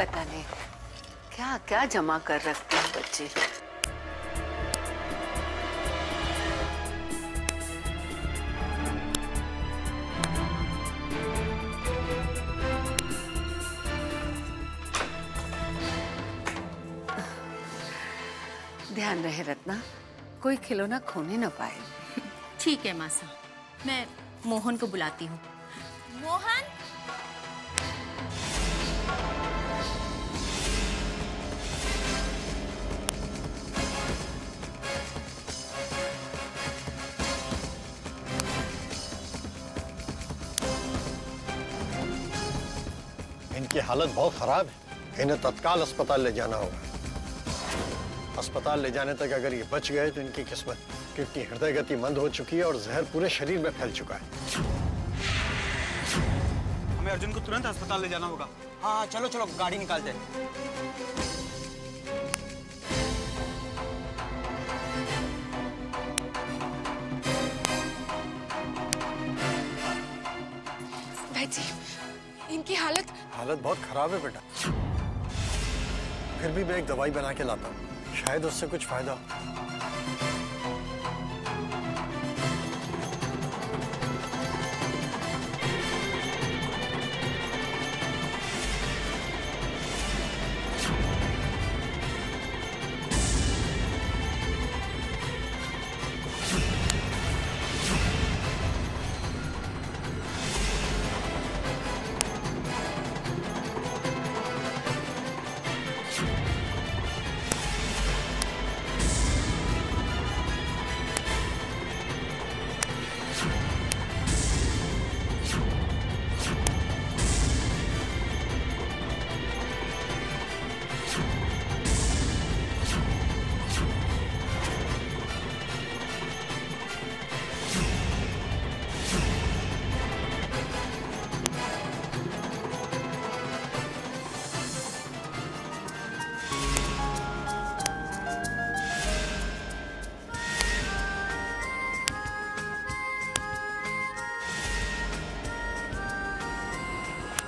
पता नहीं क्या क्या जमा कर रखते हैं बच्चे। ध्यान रहे रत्ना, कोई खिलौना खोने न पाए। ठीक है मासा, मैं मोहन को बुलाती हूँ। मोहन, इनकी हालत बहुत खराब है, इन्हें तत्काल अस्पताल ले जाना होगा। अस्पताल ले जाने तक अगर ये बच गए तो इनकी किस्मत, क्योंकि हृदय गति मंद हो चुकी है और जहर पूरे शरीर में फैल चुका है। हमें अर्जुन को तुरंत अस्पताल ले जाना होगा। हाँ चलो चलो गाड़ी निकालते हैं। भाई जी, इनकी हालत बहुत खराब है बेटा। फिर भी मैं एक दवाई बना के लाता हूँ, शायद उससे कुछ फायदा हो।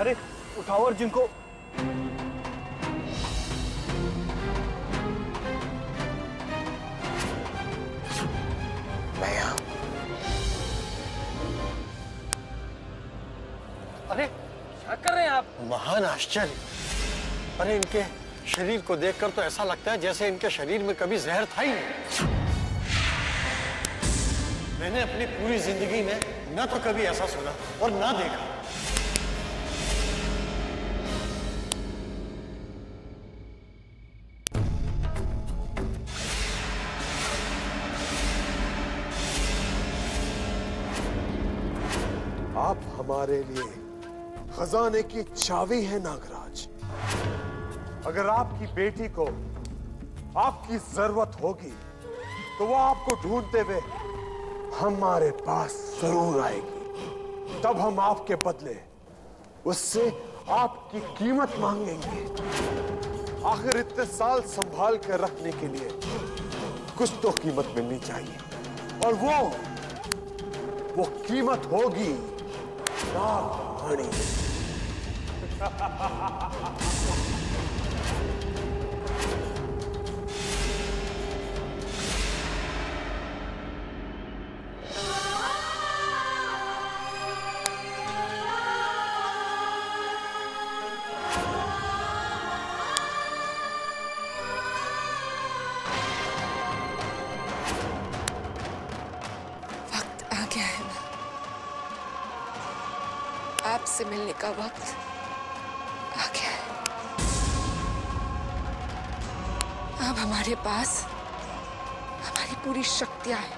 अरे उठाओ अर्जुन को। मैं यहाँ। अरे क्या कर रहे हैं आप? महान आश्चर्य। अरे इनके शरीर को देखकर तो ऐसा लगता है जैसे इनके शरीर में कभी जहर था ही नहीं। मैंने अपनी पूरी जिंदगी में न तो कभी ऐसा सुना और ना देखा। आप हमारे लिए खजाने की चाबी है नागराज। अगर आपकी बेटी को आपकी जरूरत होगी तो वो आपको ढूंढते हुए हमारे पास जरूर आएगी। तब हम आपके बदले उससे आपकी कीमत मांगेंगे। आखिर इतने साल संभाल कर रखने के लिए कुछ तो कीमत मिलनी चाहिए, और वो कीमत होगी नागमणि। आपसे मिलने का वक्त आ गया है। अब हमारे पास हमारी पूरी शक्तियां हैं।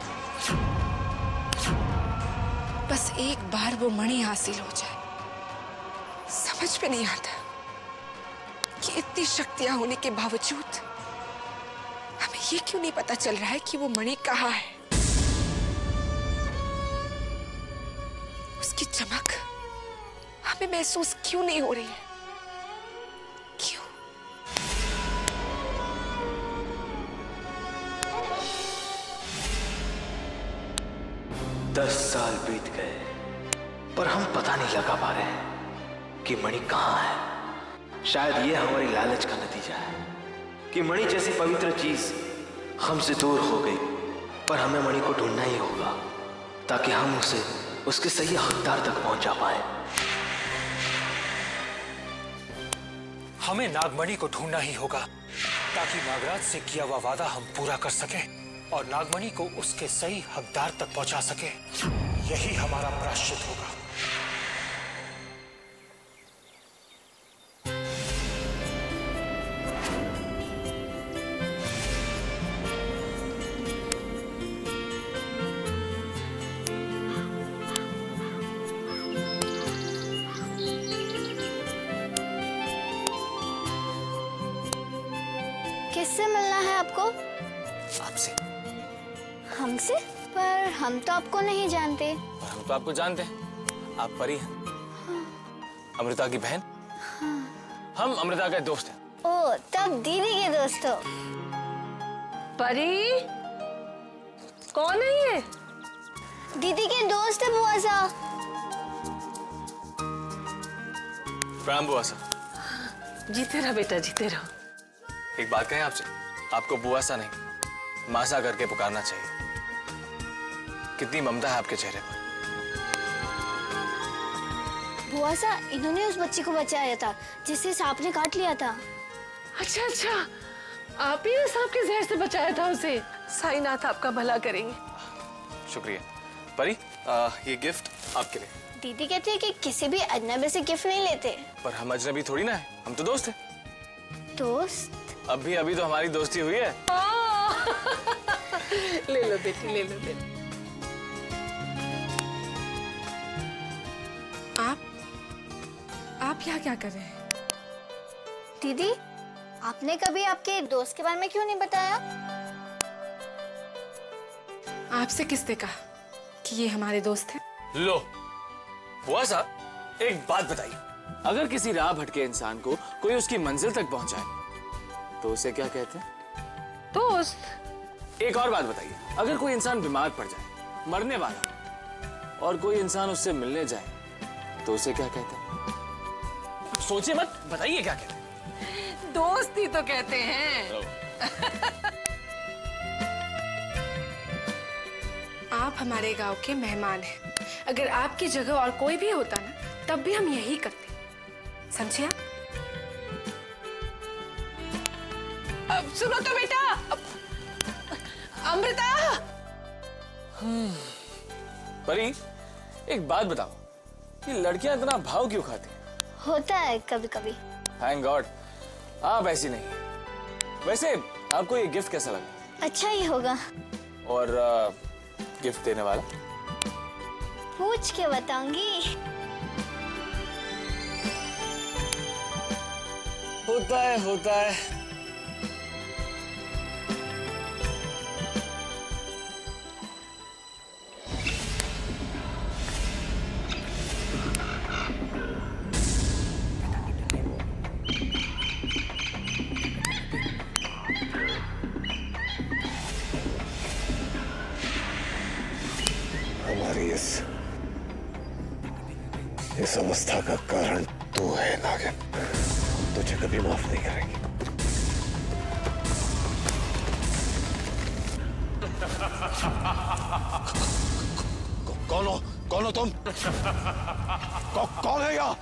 बस एक बार वो मणि हासिल हो जाए। समझ में नहीं आता कि इतनी शक्तियां होने के बावजूद हमें ये क्यों नहीं पता चल रहा है कि वो मणि कहाँ है। उसकी चमक हमें महसूस क्यों नहीं हो रही है? क्यों? दस साल बीत गए पर हम पता नहीं लगा पा रहे हैं कि मणि कहाँ है। शायद ये हमारी लालच का नतीजा है कि मणि जैसी पवित्र चीज हमसे दूर हो गई, पर हमें मणि को ढूंढना ही होगा ताकि हम उसे उसके सही हकदार तक पहुंचा पाए। हमें नागमणि को ढूंढना ही होगा ताकि नागराज से किया हुआ वादा हम पूरा कर सके और नागमणि को उसके सही हकदार तक पहुंचा सके। यही हमारा प्रायश्चित होगा। किससे मिलना है आपको? आपसे। हमसे? पर हम तो आपको नहीं जानते। और हम तो आपको जानते हैं। आप परी हैं। अमृता की बहन। हम अमृता के दोस्त हैं। ओ, तब दीदी के दोस्त हो। परी, कौन है ये? दीदी के दोस्त है बुआ सा। प्रणाम बुआ सा। जीते रहो बेटा, जीते रहो। एक बात कहें आपसे, आपको बुआ सा नहीं मासा करके पुकारना चाहिए। कितनी ममता है आपके चेहरे पर। बुआ सा, इन्होंने उस बच्ची को बचाया था जिसे सांप ने काट लिया था। अच्छा अच्छा, आप ही ने सांप के जहर से बचाया था उसे। साईनाथ आपका भला करेंगे। शुक्रिया। परी, ये गिफ्ट आपके लिए। दीदी कहती है कि किसी भी अजनबी से गिफ्ट नहीं लेते। पर हम अजनबी थोड़ी ना है, हम तो दोस्त हैं। दोस्त? अभी तो हमारी दोस्ती हुई है। ले लो बेटी, ले लो बेटी। आप यहाँ क्या कर रहे हैं? दीदी, आपने कभी आपके दोस्त के बारे में क्यों नहीं बताया? आपसे किसने कहा कि ये हमारे दोस्त हैं? लो बुआ सा, एक बात बताइए, अगर किसी राह भटके इंसान को कोई उसकी मंजिल तक पहुंचाए तो उसे क्या कहते हैं? दोस्त। एक और बात बताइए, अगर कोई इंसान बीमार पड़ जाए, मरने वाला, और कोई इंसान उससे मिलने जाए तो उसे क्या कहते हैं? सोचिए मत, बताइए क्या कहते हैं? दोस्ती तो कहते हैं। आप हमारे गांव के मेहमान हैं। अगर आपकी जगह और कोई भी होता ना, तब भी हम यही करते। समझे आप? अब सुनो तो बेटा, अमृता। परी, एक बात बताओ, ये लड़कियां इतना भाव क्यों खाती हैं? होता है कभी कभी। थैंक गॉड आप ऐसी नहीं है। वैसे आपको ये गिफ्ट कैसा लगा? अच्छा ही होगा। और गिफ्ट देने वाला? पूछ के बताऊंगी। होता है। हमारी इस अवस्था का कारण तू है नागिन। तुझे कभी माफ नहीं करेंगे। कौन हो तुम? कौन है यहाँ?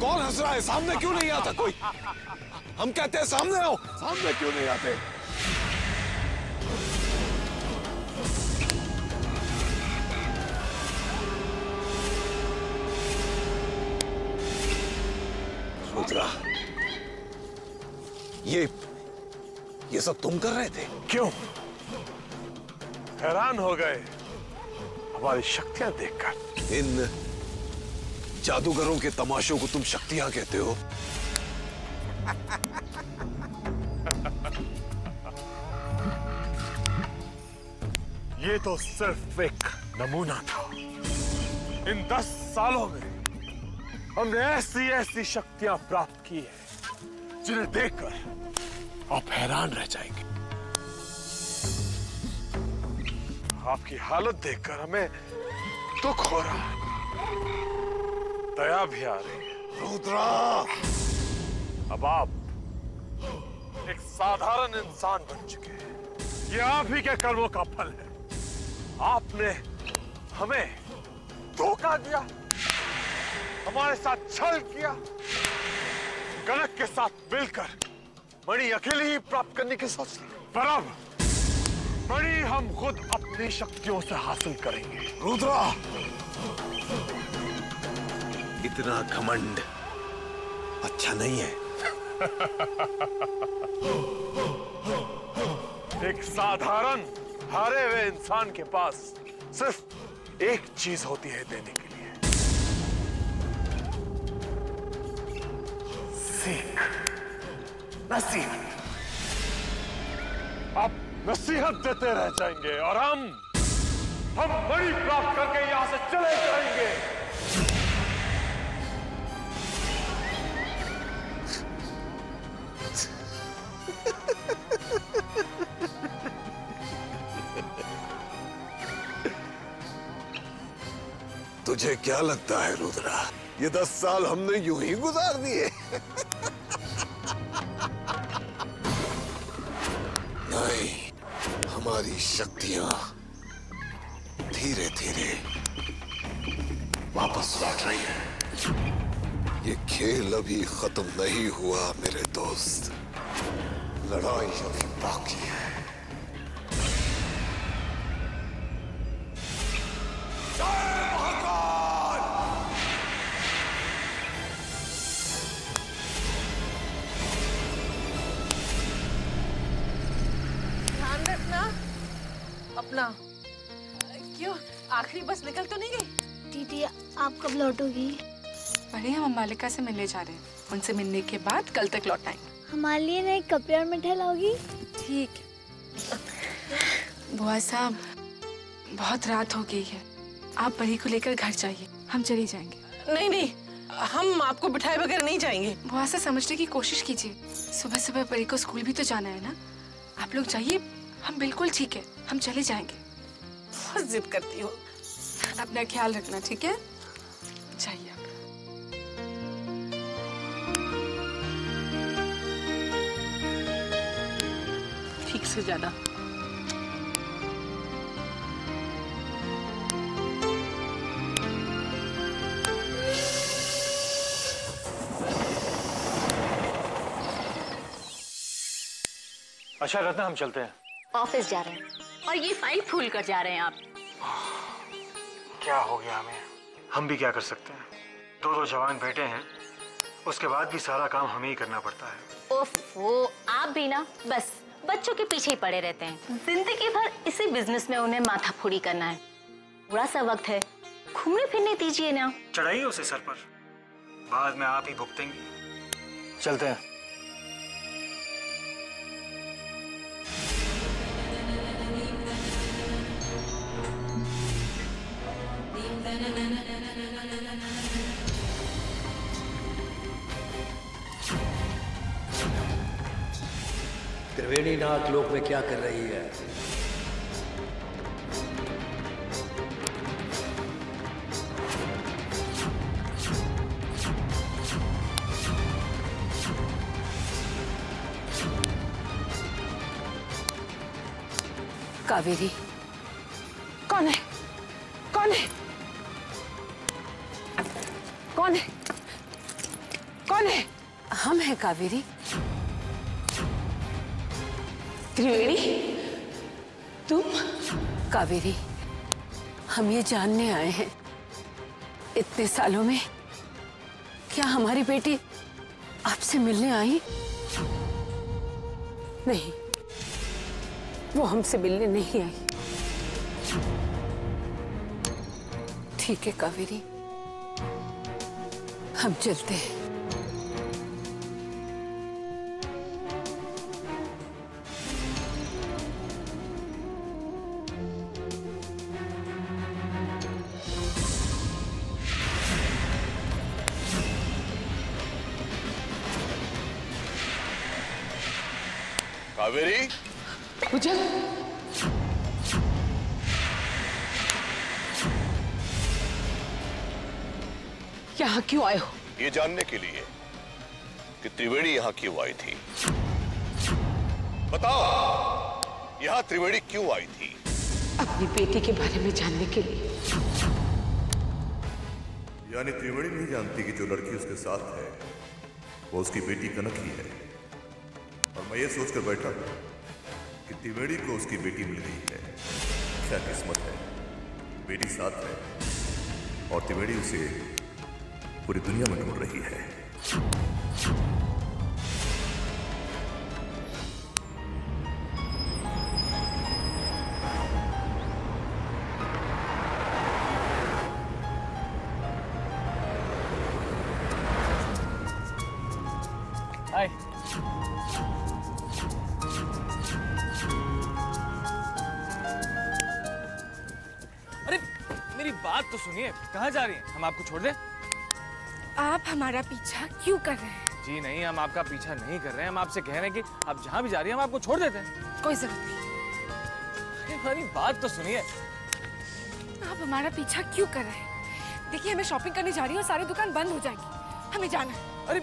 कौन हंस रहा है? सामने क्यों नहीं आता कोई? हम कहते हैं सामने आओ, सामने क्यों नहीं आते? रुद्रा, ये सब तुम कर रहे थे? क्यों? हैरान हो गए हमारी शक्तियां देखकर? इन जादूगरों के तमाशों को तुम शक्तियां कहते हो? ये तो सिर्फ एक नमूना था। इन 10 सालों में हमने ऐसी शक्तियां प्राप्त की है जिन्हें देखकर आप हैरान रह जाएंगे। आपकी हालत देखकर हमें दुख हो रहा है, दया भी आ रही है। रुद्रा, अब आप एक साधारण इंसान बन चुके हैं। ये आप ही के कर्मों का फल है। आपने हमें धोखा दिया, हमारे साथ छल किया, कनक के साथ मिलकर मणि अकेले ही प्राप्त करने की सोच ली। पर अब मणि हम खुद अपनी शक्तियों से हासिल करेंगे। रुद्रा, इतना घमंड अच्छा नहीं है। एक साधारण हारे हुए इंसान के पास सिर्फ एक चीज होती है देने के लिए, सीख, नसीहत। आप नसीहत देते रह जाएंगे और हम मणि प्राप्त करके यहां से चले जाएंगे। तुझे क्या लगता है रुद्रा, ये 10 साल हमने यूं ही गुजार दिए? नहीं, हमारी शक्तियां धीरे धीरे वापस लौट रही हैं। ये खेल अभी खत्म नहीं हुआ मेरे दोस्त, लड़ाई अभी बाकी है। अपना क्यों आखिरी बस निकल तो नहीं गई? दीदी आप कब लौटोगी? अरे हम अम्बालिका से मिलने जा रहे हैं, उनसे मिलने के बाद कल तक लौट आएंगे। हमारे लिए नए कपड़े और मिठाई लाओगी? ठीक। बुआ साहब, बहुत रात हो गई है, आप परी को लेकर घर जाइए, हम चले जाएंगे। नहीं नहीं, हम आपको बिठाए बगैर नहीं जाएंगे। बुआ से समझने की कोशिश कीजिए, सुबह सुबह परी को स्कूल भी तो जाना है ना। आप लोग जाइए, हम बिल्कुल ठीक है, हम चले जाएंगे। बहुत जिद करती हो। अपना ख्याल रखना, ठीक है? जाइए आप। ठीक से जाना। अच्छा रत्ना, हम चलते हैं। ऑफिस जा रहे हैं और ये फाइल भूल कर जा रहे हैं आप। क्या हो गया हमें? हम भी क्या कर सकते हैं? दो जवान बेटे हैं, उसके बाद भी सारा काम हमें ही करना पड़ता है। ओफो, आप भी ना बस बच्चों के पीछे ही पड़े रहते हैं। जिंदगी भर इसी बिजनेस में उन्हें माथा फोड़ी करना है। थोड़ा सा वक्त है, घूमने फिरने दीजिए ना। चढ़ाइए उसे सर पर, बाद में आप ही भुगतेंगी। चलते हैं। त्रिवेणी नाथ लोक में क्या कर रही है? कावेरी। कौन है? कौन है? कौन है? कौन है? हम हैं कावेरी। त्रिवेणी, तुम? कावेरी, हम ये जानने आए हैं, इतने सालों में क्या हमारी बेटी आपसे मिलने आई? नहीं, वो हमसे मिलने नहीं आई। ठीक है कावेरी, हम चलते हैं। कावेरी, पूजा, यहाँ क्यों आए हो? ये जानने के लिए कि त्रिवेणी यहाँ क्यों आई थी। बताओ, यहाँ त्रिवेणी क्यों आई थी? अपनी बेटी के बारे में जानने के लिए। यानी त्रिवेणी नहीं जानती कि जो लड़की उसके साथ है वो उसकी बेटी कनक ही है। और मैं ये सोचकर बैठा कि त्रिवेणी को उसकी बेटी मिल गई है। क्या किस्मत है, बेटी साथ है और त्रिवेणी उसे पूरी दुनिया में ढूंढ रही है। हाय। अरे मेरी बात तो सुनिए, कहाँ जा रही हैं? हम आपको छोड़ दें? आप हमारा पीछा क्यों कर रहे हैं? जी नहीं, हम आपका पीछा नहीं कर रहे हैं। हम आपसे कह रहे हैं कि आप जहाँ भी जा रही हैं हम आपको छोड़ देते हैं। कोई जरूरत नहीं। हमारी बात तो सुनिए। आप हमारा पीछा क्यों कर रहे हैं? देखिए, हमें शॉपिंग करने जा रही है और सारी दुकान बंद हो जाएगी। हमें जाना है। अरे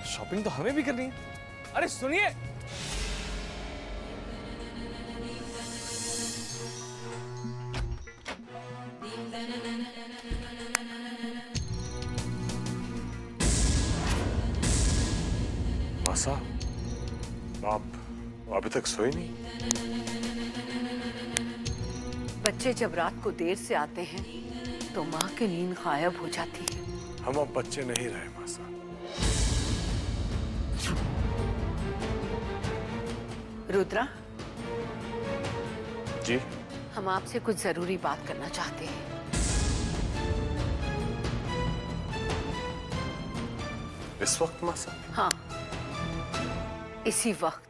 शॉपिंग तो हमें भी करनी है। अरे सुनिए, मासा, आप अभी तक सोए नहीं? बच्चे जब रात को देर से आते हैं तो माँ की नींद गायब हो जाती है। हम अब बच्चे नहीं रहे मासा। रुद्रा जी, हम आपसे कुछ जरूरी बात करना चाहते हैं। इस वक्त मासा? हाँ, इसी वक्त।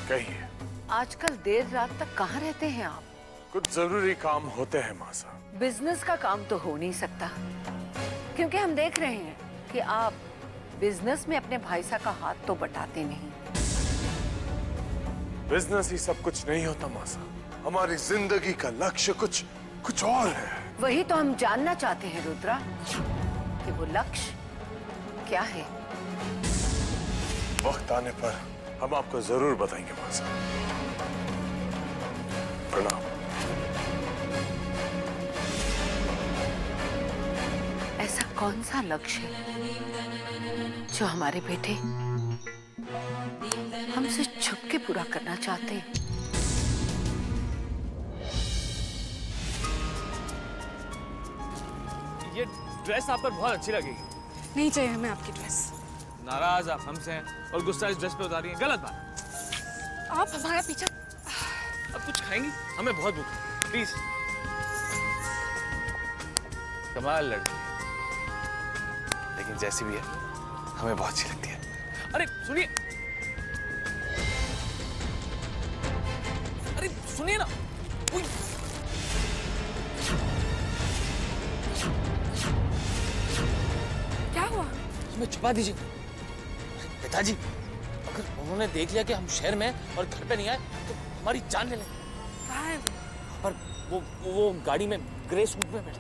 कहिए। आजकल देर रात तक कहाँ रहते हैं आप? कुछ जरूरी काम होते हैं मासा। बिजनेस का काम तो हो नहीं सकता, क्योंकि हम देख रहे हैं कि आप बिजनेस में अपने भाई साहब का हाथ तो बटाते नहीं। बिजनेस ही सब कुछ नहीं होता मासा। हमारी जिंदगी का लक्ष्य कुछ और है। वही तो हम जानना चाहते हैं रुद्रा, कि वो लक्ष्य क्या है। वक्त आने पर हम आपको जरूर बताएंगे मासा। प्रणाम। ऐसा कौन सा लक्ष्य है जो हमारे बेटे हमसे छुप के पूरा करना चाहते हैं? ये ड्रेस आप पर बहुत अच्छी लगेगी। नहीं चाहिए हमें आपकी ड्रेस। नाराज आप हमसे हैं और गुस्सा इस ड्रेस पे उतारी हैं, गलत बात। आप हमारा पीछा। अब कुछ खाएंगी? हमें बहुत भूख है, प्लीज। कमाल लड़की है, लेकिन जैसी भी है हमें बहुत अच्छी लगती है। अरे सुनिए, अरे सुनिए ना। क्या हुआ? हमें छुपा दीजिए। पिताजी, अगर उन्होंने देख लिया कि हम शहर में हैं और घर पे नहीं आए तो हमारी जान ले लेंगे। कहाँ है? पर वो गाड़ी में ग्रे सूट में बैठे।